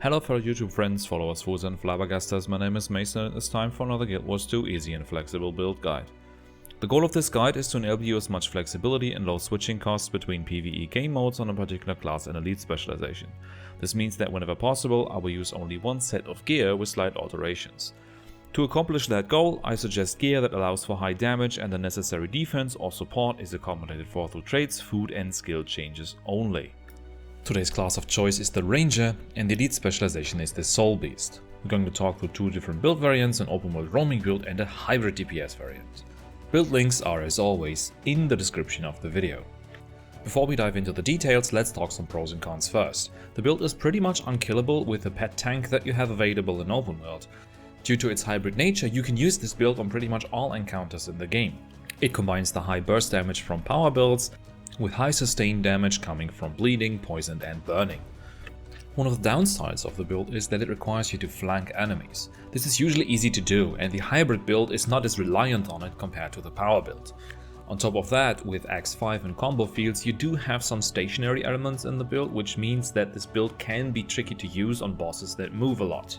Hello fellow YouTube friends, followers, fools and flabbergasters, my name is Mason and it's time for another Guild Wars 2 easy and flexible build guide. The goal of this guide is to enable you as much flexibility and low switching costs between PvE game modes on a particular class and elite specialization. This means that whenever possible, I will use only one set of gear with slight alterations. To accomplish that goal, I suggest gear that allows for high damage and the necessary defense or support is accommodated for through traits, food and skill changes only. Today's class of choice is the Ranger and the elite specialization is the Soulbeast. We're going to talk through two different build variants, an open world roaming build and a hybrid DPS variant. Build links are as always in the description of the video. Before we dive into the details, let's talk some pros and cons first. The build is pretty much unkillable with the pet tank that you have available in open world. Due to its hybrid nature, you can use this build on pretty much all encounters in the game. It combines the high burst damage from power builds with high sustained damage coming from bleeding, poisoned and burning. One of the downsides of the build is that it requires you to flank enemies. This is usually easy to do and the hybrid build is not as reliant on it compared to the power build. On top of that, with Axe 5 and combo fields, you do have some stationary elements in the build, which means that this build can be tricky to use on bosses that move a lot.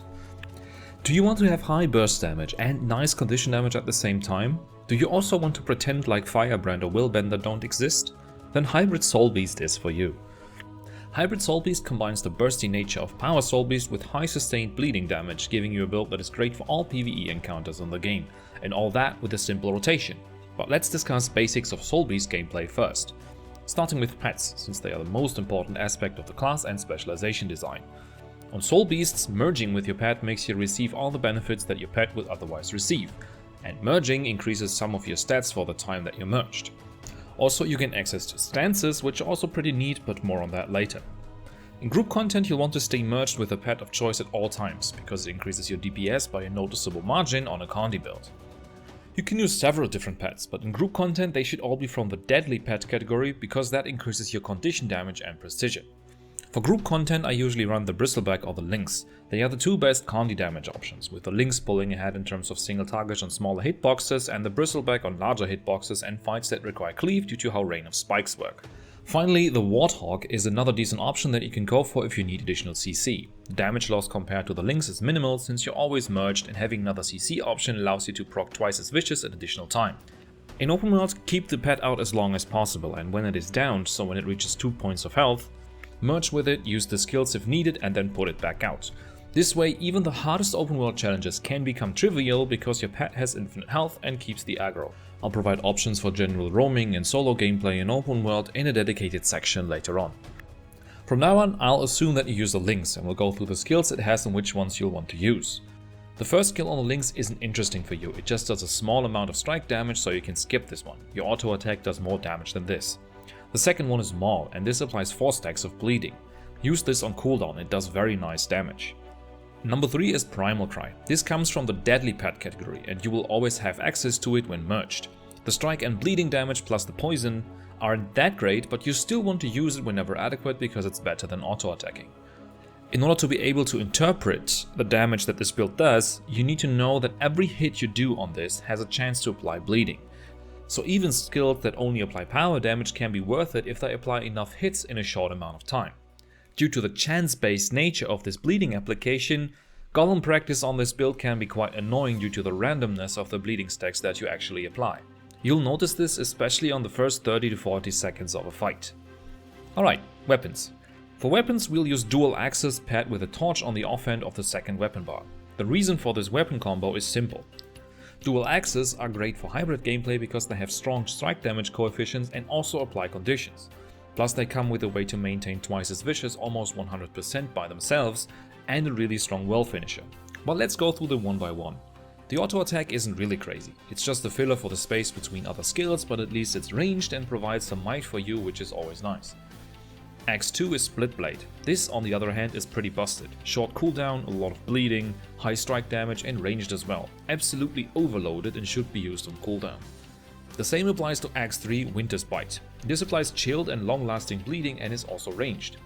Do you want to have high burst damage and nice condition damage at the same time? Do you also want to pretend like Firebrand or Willbender don't exist? Then Hybrid Soulbeast is for you. Hybrid Soulbeast combines the bursty nature of Power Soulbeast with high sustained bleeding damage, giving you a build that is great for all PvE encounters in the game, and all that with a simple rotation. But let's discuss basics of Soulbeast gameplay first. Starting with pets, since they are the most important aspect of the class and specialization design. On Soulbeasts, merging with your pet makes you receive all the benefits that your pet would otherwise receive, and merging increases some of your stats for the time that you're merged. Also, you gain access to stances, which are also pretty neat, but more on that later. In group content, you'll want to stay merged with a pet of choice at all times, because it increases your DPS by a noticeable margin on a Condi build. You can use several different pets, but in group content they should all be from the deadly pet category, because that increases your condition damage and precision. For group content I usually run the Bristleback or the Lynx. They are the two best Condi damage options, with the Lynx pulling ahead in terms of single targets on smaller hitboxes and the Bristleback on larger hitboxes and fights that require cleave due to how Rain of Spikes work. Finally, the Warthog is another decent option that you can go for if you need additional CC. The damage loss compared to the Lynx is minimal since you're always merged, and having another CC option allows you to proc twice as vicious at additional time. In open world, keep the pet out as long as possible, and when it is downed, so when it reaches 2 points of health, merge with it, use the skills if needed and then put it back out. This way, even the hardest open world challenges can become trivial because your pet has infinite health and keeps the aggro. I'll provide options for general roaming and solo gameplay in open world in a dedicated section later on. From now on, I'll assume that you use the Lynx and we'll go through the skills it has and which ones you'll want to use. The first skill on the Lynx isn't interesting for you, it just does a small amount of strike damage, so you can skip this one. Your auto attack does more damage than this. The second one is Maul, and this applies 4 stacks of bleeding. Use this on cooldown, it does very nice damage. Number 3 is Primal Cry. This comes from the deadly pet category, and you will always have access to it when merged. The strike and bleeding damage plus the poison aren't that great, but you still want to use it whenever adequate because it's better than auto attacking. In order to be able to interpret the damage that this build does, you need to know that every hit you do on this has a chance to apply bleeding. So even skills that only apply power damage can be worth it if they apply enough hits in a short amount of time. Due to the chance-based nature of this bleeding application, golem practice on this build can be quite annoying due to the randomness of the bleeding stacks that you actually apply. You'll notice this especially on the first 30 to 40 seconds of a fight. Alright, weapons. For weapons, we'll use dual axes paired with a torch on the offhand of the second weapon bar. The reason for this weapon combo is simple. Dual axes are great for hybrid gameplay because they have strong strike damage coefficients and also apply conditions. Plus they come with a way to maintain twice as vicious, almost 100% by themselves, and a really strong well finisher. But let's go through them one by one. The auto attack isn't really crazy, it's just a filler for the space between other skills, but at least it's ranged and provides some might for you, which is always nice. Axe 2 is Split Blade. This, on the other hand, is pretty busted. Short cooldown, a lot of bleeding, high strike damage and ranged as well. Absolutely overloaded and should be used on cooldown. The same applies to Axe 3 Winter's Bite. This applies chilled and long-lasting bleeding and is also ranged.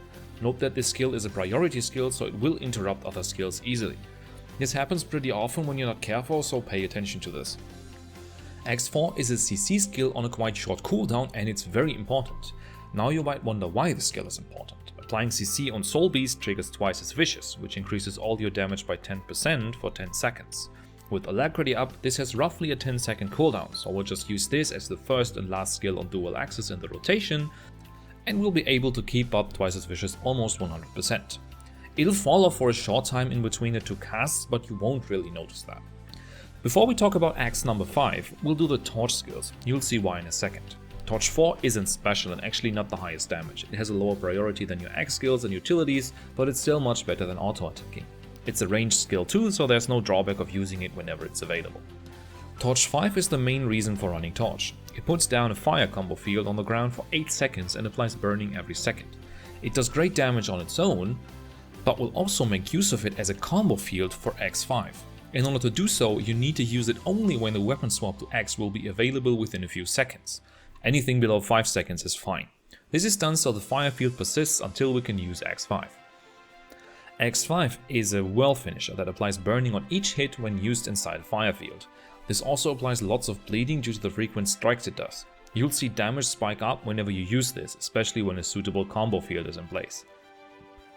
Note that this skill is a priority skill, so it will interrupt other skills easily. This happens pretty often when you're not careful, so pay attention to this. Axe 4 is a CC skill on a quite short cooldown and it's very important. Now you might wonder why this skill is important, but Applying CC on Soulbeast triggers twice as vicious, which increases all your damage by 10% for 10 seconds. With Alacrity up, this has roughly a 10-second cooldown, so we'll just use this as the first and last skill on dual axis in the rotation, and we'll be able to keep up twice as vicious almost 100%. It'll fall off for a short time in between the two casts, but you won't really notice that. Before we talk about axe number 5, we'll do the torch skills. You'll see why in a second. Torch 4 isn't special and actually not the highest damage. It has a lower priority than your axe skills and utilities, but it's still much better than auto attacking. It's a ranged skill too, so there's no drawback of using it whenever it's available. Torch 5 is the main reason for running Torch. It puts down a fire combo field on the ground for 8 seconds and applies burning every second. It does great damage on its own, but will also make use of it as a combo field for X5. In order to do so, you need to use it only when the weapon swap to X will be available within a few seconds. Anything below 5 seconds is fine. This is done so the fire field persists until we can use X5. X5 is a well finisher that applies burning on each hit when used inside a fire field. This also applies lots of bleeding due to the frequent strikes it does. You'll see damage spike up whenever you use this, especially when a suitable combo field is in place.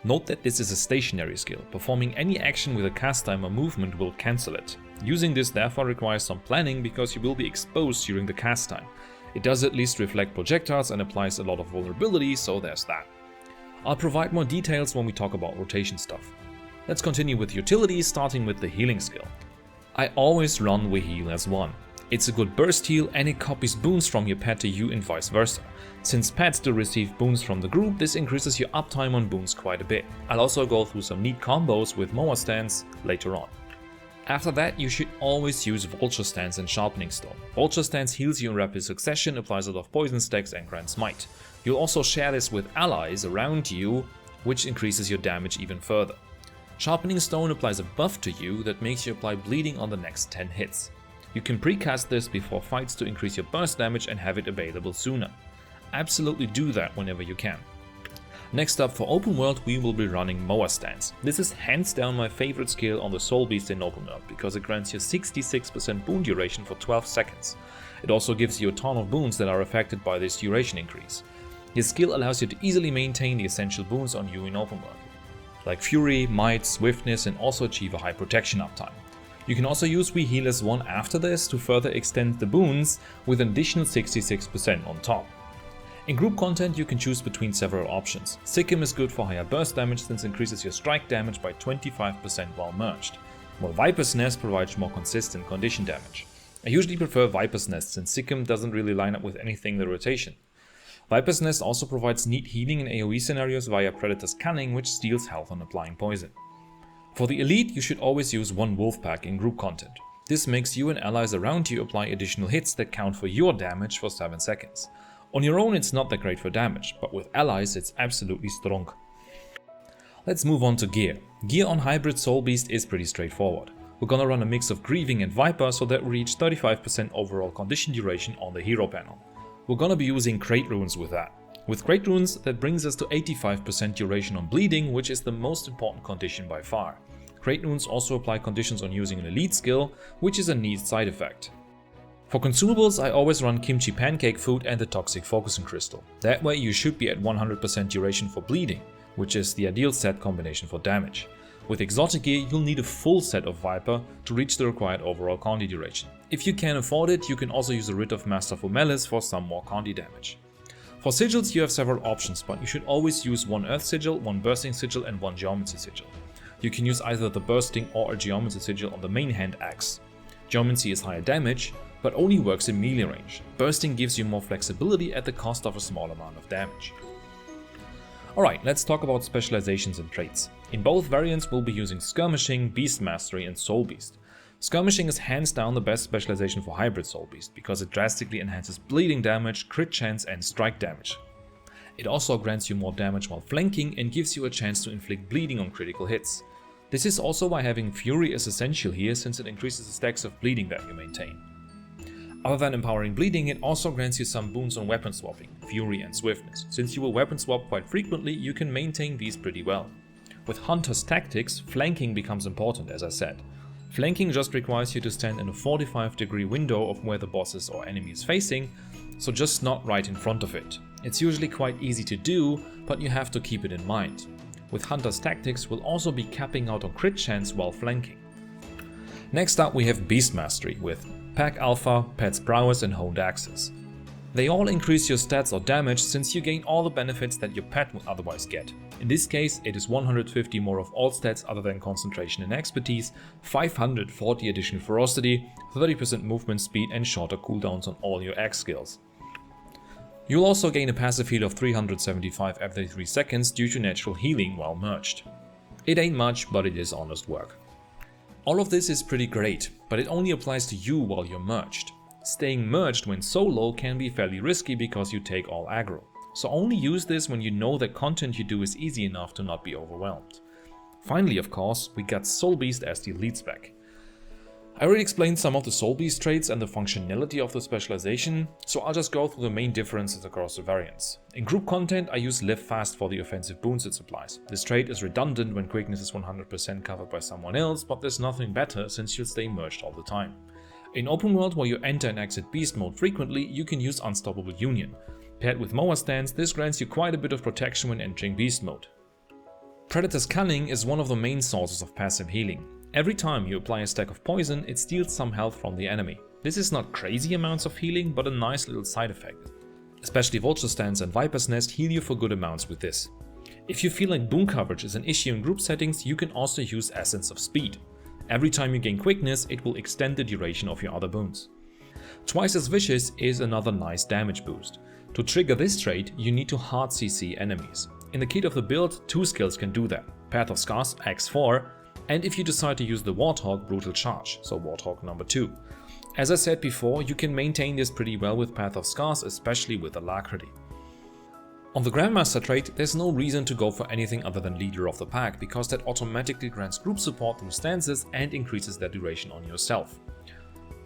Note that this is a stationary skill. Performing any action with a cast time or movement will cancel it. Using this therefore requires some planning because you will be exposed during the cast time. It does at least reflect projectiles and applies a lot of vulnerability, so there's that. I'll provide more details when we talk about rotation stuff. Let's continue with utilities, starting with the healing skill. I always run with heal as 1. It's a good burst heal and it copies boons from your pet to you and vice versa. Since pets do receive boons from the group, this increases your uptime on boons quite a bit. I'll also go through some neat combos with Moa Stance later on. After that, you should always use Vulture Stance and Sharpening Stone. Vulture Stance heals you in rapid succession, applies a lot of poison stacks and grants might. You'll also share this with allies around you, which increases your damage even further. Sharpening Stone applies a buff to you that makes you apply bleeding on the next 10 hits. You can precast this before fights to increase your burst damage and have it available sooner. Absolutely do that whenever you can. Next up, for open world, we will be running Moa Stance. This is hands down my favorite skill on the Soulbeast in open world because it grants you 66% boon duration for 12 seconds. It also gives you a ton of boons that are affected by this duration increase. This skill allows you to easily maintain the essential boons on you in open world, like Fury, Might, Swiftness, and also achieve a high protection uptime. You can also use We Heal as 1 after this to further extend the boons with an additional 66% on top. In group content you can choose between several options. Sikkim is good for higher burst damage since it increases your strike damage by 25% while merged, while Viper's Nest provides more consistent condition damage. I usually prefer Viper's Nest since Sikkim doesn't really line up with anything in the rotation. Viper's Nest also provides neat healing in AoE scenarios via Predator's Cunning, which steals health on applying poison. For the elite you should always use one Wolfpack in group content. This makes you and allies around you apply additional hits that count for your damage for 7 seconds. On your own it's not that great for damage, but with allies it's absolutely strong. Let's move on to gear. Gear on Hybrid Soulbeast is pretty straightforward. We're gonna run a mix of Grieving and Viper so that we reach 35% overall condition duration on the hero panel. We're gonna be using Crate Runes with that. With Crate Runes, that brings us to 85% duration on bleeding, which is the most important condition by far. Crate Runes also apply conditions on using an elite skill, which is a neat side effect. For consumables, I always run Kimchi Pancake Food and the Toxic Focusing Crystal. That way you should be at 100% duration for bleeding, which is the ideal set combination for damage. With exotic gear, you'll need a full set of Viper to reach the required overall Condi duration. If you can afford it, you can also use a Writ of Masterful Malice for some more Condi damage. For sigils, you have several options, but you should always use one Earth Sigil, one Bursting Sigil and one Geomancy Sigil. You can use either the Bursting or a Geomancy Sigil on the main hand axe. Geomancy is higher damage, but only works in melee range. Bursting gives you more flexibility at the cost of a small amount of damage. Alright, let's talk about specializations and traits. In both variants we'll be using Skirmishing, Beast Mastery and Soulbeast. Skirmishing is hands down the best specialization for Hybrid Soulbeast because it drastically enhances bleeding damage, crit chance and strike damage. It also grants you more damage while flanking and gives you a chance to inflict bleeding on critical hits. This is also why having Fury is essential here since it increases the stacks of bleeding that you maintain. Other than empowering bleeding, it also grants you some boons on weapon swapping, Fury and Swiftness. Since you will weapon swap quite frequently, you can maintain these pretty well. With Hunter's Tactics, flanking becomes important as I said. Flanking just requires you to stand in a 45-degree window of where the boss is or enemy is facing, so just not right in front of it. It's usually quite easy to do, but you have to keep it in mind. With Hunter's Tactics, we'll also be capping out on crit chance while flanking. Next up we have Beast Mastery with Pack Alpha, Pet's Prowess and Honed Axes. They all increase your stats or damage since you gain all the benefits that your pet would otherwise get. In this case, it is 150 more of all stats other than concentration and expertise, 540 additional ferocity, 30% movement speed and shorter cooldowns on all your X skills. You'll also gain a passive heal of 375 every 3 seconds due to natural healing while merged. It ain't much, but it is honest work. All of this is pretty great, but it only applies to you while you're merged. Staying merged when solo can be fairly risky because you take all aggro, so only use this when you know that content you do is easy enough to not be overwhelmed. Finally, of course, we got Soulbeast as the elite spec. I already explained some of the Soulbeast traits and the functionality of the specialization, so I'll just go through the main differences across the variants. In group content I use Live Fast for the offensive boons it supplies. This trait is redundant when quickness is 100% covered by someone else, but there's nothing better since you'll stay merged all the time. In open world where you enter and exit beast mode frequently, you can use Unstoppable Union. Paired with Mower Stance, this grants you quite a bit of protection when entering beast mode. Predator's Cunning is one of the main sources of passive healing. Every time you apply a stack of poison, it steals some health from the enemy. This is not crazy amounts of healing, but a nice little side effect. Especially Vulture Stance and Viper's Nest heal you for good amounts with this. If you feel like boon coverage is an issue in group settings, you can also use Essence of Speed. Every time you gain quickness, it will extend the duration of your other boons. Twice as Vicious is another nice damage boost. To trigger this trait, you need to hard CC enemies. In the kit of the build, 2 skills can do that, Path of Scars X4, and if you decide to use the Warthog, Brutal Charge, so Warthog number 2. As I said before, you can maintain this pretty well with Path of Scars, especially with Alacrity. On the Grandmaster trait, there's no reason to go for anything other than Leader of the Pack, because that automatically grants group support through stances and increases their duration on yourself.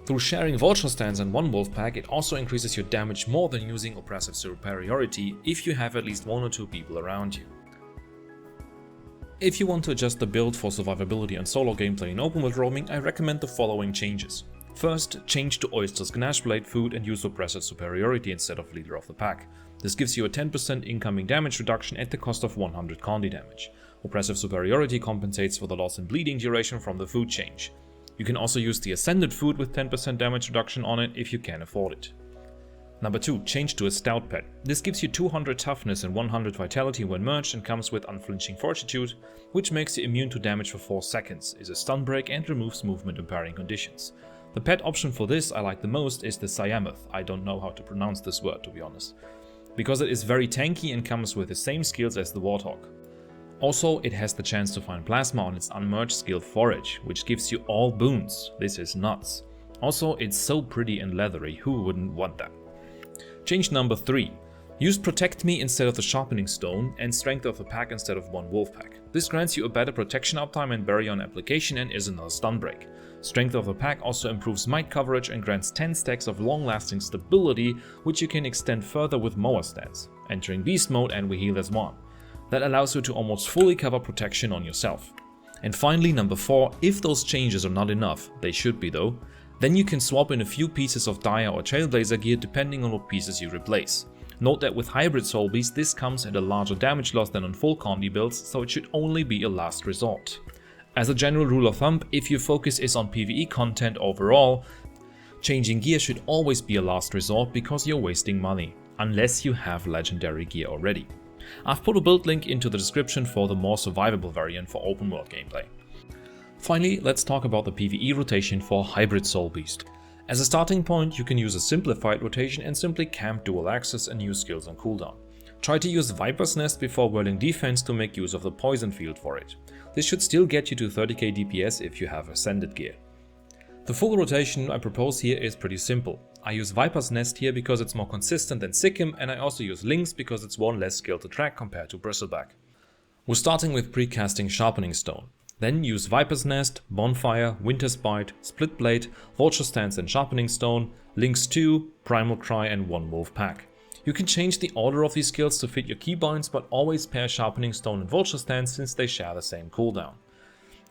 Through sharing Vulture Stance and one Wolf Pack, it also increases your damage more than using Oppressive Superiority if you have at least 1 or 2 people around you. If you want to adjust the build for survivability and solo gameplay in open world roaming, I recommend the following changes. First, change to Oyster's Gnashblade food and use Oppressive Superiority instead of Leader of the Pack. This gives you a 10% incoming damage reduction at the cost of 100 Condi damage. Oppressive Superiority compensates for the loss in bleeding duration from the food change. You can also use the Ascended food with 10% damage reduction on it if you can afford it. Number 2, change to a Stout pet. This gives you 200 toughness and 100 vitality when merged and comes with Unflinching Fortitude, which makes you immune to damage for 4 seconds, is a stun break and removes movement impairing conditions. The pet option for this I like the most is the Siamoth. I don't know how to pronounce this word, to be honest, because it is very tanky and comes with the same skills as the Warthog. Also, it has the chance to find plasma on its unmerged skill Forage, which gives you all boons. This is nuts. Also, it's so pretty and leathery, who wouldn't want that? Change number 3. Use Protect Me instead of the Sharpening Stone and Strength of the Pack instead of one Wolf Pack. This grants you a better protection uptime and barrier on application and is another stun break. Strength of the Pack also improves might coverage and grants 10 stacks of long-lasting stability, which you can extend further with Mower Stance, entering Beast Mode and we heal as one. That allows you to almost fully cover protection on yourself. And finally, number 4, if those changes are not enough, they should be though, then you can swap in a few pieces of Dire or Trailblazer gear depending on what pieces you replace. Note that with Hybrid Soulbeast this comes at a larger damage loss than on full Condi builds, so it should only be a last resort. As a general rule of thumb, if your focus is on PvE content overall, changing gear should always be a last resort because you're wasting money, unless you have legendary gear already. I've put a build link into the description for the more survivable variant for open world gameplay. Finally, let's talk about the PvE rotation for Hybrid Soulbeast. As a starting point, you can use a simplified rotation and simply camp dual axis and use skills on cooldown. Try to use Viper's Nest before whirling defense to make use of the poison field for it. This should still get you to 30k DPS if you have Ascended gear. The full rotation I propose here is pretty simple. I use Viper's Nest here because it's more consistent than Sikkim, and I also use Lynx because it's one less skill to track compared to Bristleback. We're starting with precasting Sharpening Stone. Then use Viper's Nest, Bonfire, Winter's Bite, Split Blade, Vulture Stance and Sharpening Stone, Lynx 2, Primal Cry and one Wolf Pack. You can change the order of these skills to fit your keybinds, but always pair Sharpening Stone and Vulture Stance since they share the same cooldown.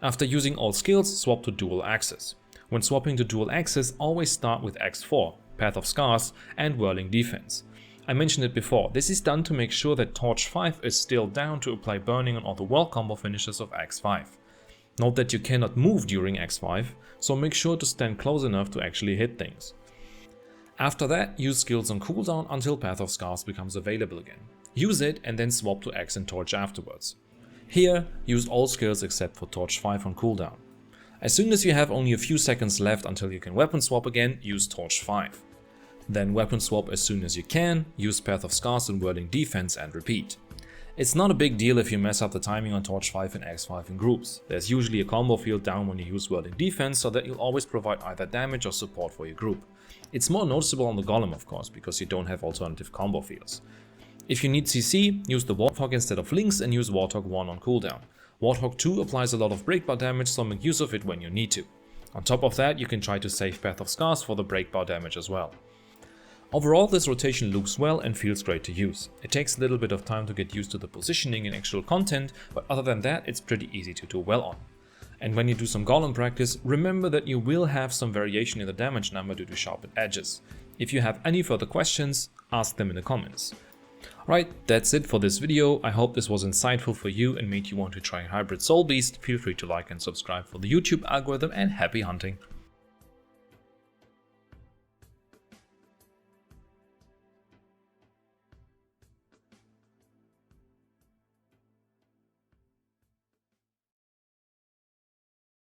After using all skills, swap to Dual Axis. When swapping to Dual Axis, always start with X4, Path of Scars and Whirling Defense. I mentioned it before, this is done to make sure that Torch 5 is still down to apply burning on all the wall combo finishes of Axe 5. Note that you cannot move during Axe 5, so make sure to stand close enough to actually hit things. After that, use skills on cooldown until Path of Scars becomes available again. Use it and then swap to Axe and Torch afterwards. Here, use all skills except for Torch 5 on cooldown. As soon as you have only a few seconds left until you can weapon swap again, use Torch 5. Then weapon swap as soon as you can, use Path of Scars and Whirling Defense and repeat. It's not a big deal if you mess up the timing on Torch 5 and Axe 5 in groups. There's usually a combo field down when you use Whirling Defense so that you'll always provide either damage or support for your group. It's more noticeable on the Golem of course, because you don't have alternative combo fields. If you need CC, use the Warthog instead of Lynx and use Warthog 1 on cooldown. Warthog 2 applies a lot of breakbar damage, so make use of it when you need to. On top of that, you can try to save Path of Scars for the breakbar damage as well. Overall, this rotation looks well and feels great to use. It takes a little bit of time to get used to the positioning and actual content, but other than that, it's pretty easy to do well on. And when you do some Golem practice, remember that you will have some variation in the damage number due to sharpened edges. If you have any further questions, ask them in the comments. Alright, that's it for this video. I hope this was insightful for you and made you want to try Hybrid Soulbeast. Feel free to like and subscribe for the YouTube algorithm, and happy hunting!